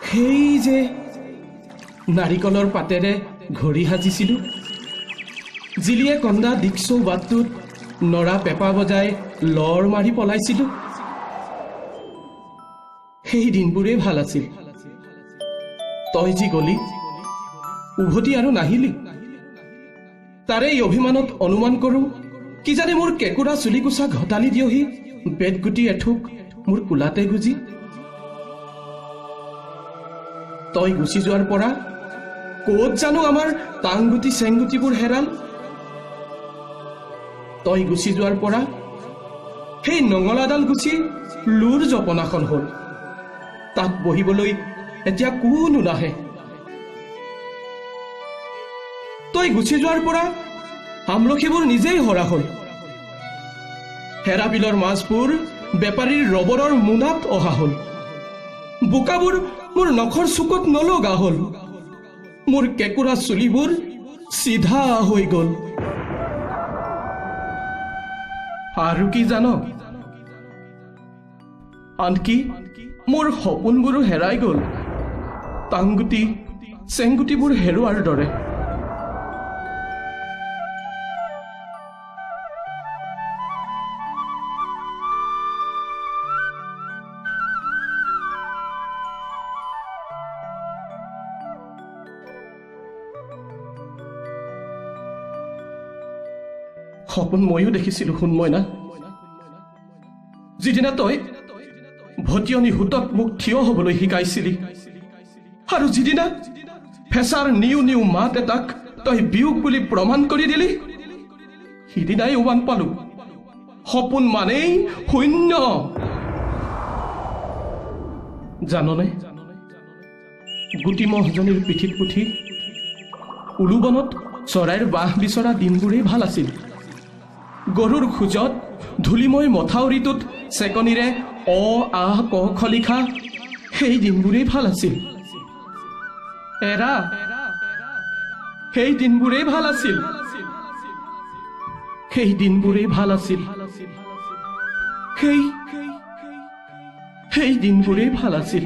সেই যে নাৰিকলৰ পাতেৰে ঘড়ী সাজিছিলোঁ, জিলিয়ে কন্দা দীক্ষৌ বাটটোত নৰা পেঁপা বজাই লৰ মাৰি পলাইছিলোঁ। সেই দিনবোৰেই ভাল আছিল। তই যি গলি, উভতি আৰু নাহিলি। তাৰে এই অভিমানত অনুমান কৰোঁ, কিজানি মোৰ কেঁকুৰা চুলিকোছা ঘটালি দিয়হি বেতগুটি এঠোক মোৰ কোলাতে গুজি। তই গুচি যোৱাৰ পৰা ক'ত জানো আমাৰ টাংগুটি চেংগুটিবোৰ হেৰাল। তই গুচি যোৱাৰ পৰা সেই নঙলাডাল গুচি লুৰ জপনাখন হ'ল। তাত বহিবলৈ এতিয়া কোনো নাহে। তই গুচি যোৱাৰ পৰা আমলখিবোৰ নিজেই হৰা হ'ল। হেৰা বিলৰ মাছবোৰ বেপাৰীৰ ৰবৰৰ মোনাত অহা হ'ল। বোকাবোৰ মোৰ নখৰ চুকত নলগা হ'ল। মোৰ কেঁকুৰা চুলিবোৰ চিধা হৈ গ'ল। আৰু কি জান, আনকি মোৰ সপোনবোৰো হেৰাই গ'ল, টাংগুটি চেংগুটিবোৰ হেৰুৱাৰ দৰে। সপোন ময়ো দেখিছিলোঁ সোণমইনা। যিদিনা তই ভটিয়নি সোঁতত মোক থিয় হ'বলৈ শিকাইছিলি, আৰু যিদিনা ফেঁচাৰ নিউ নিউ মাত এটাক তই বিয়োগ বুলি প্ৰমাণ কৰি দিলি, সিদিনাই উমান পালোঁ সপোন মানেই শূন্য। জাননে, গুটিমহজনীৰ পিঠিত পুঠি উলুবনত চৰাইৰ বাহ বিচৰা দিনবোৰেই ভাল আছিল। গৰুৰ খোজত ধূলিময় মথাউৰিটোত চেকনিৰে অ আহ ক খ লিখা সেই দিনবোৰেই ভাল আছিল। এৰা সেই দিনবোৰেই ভাল আছিল। সেই দিনবোৰেই ভাল আছিল। সেই দিনবোৰেই ভাল আছিল।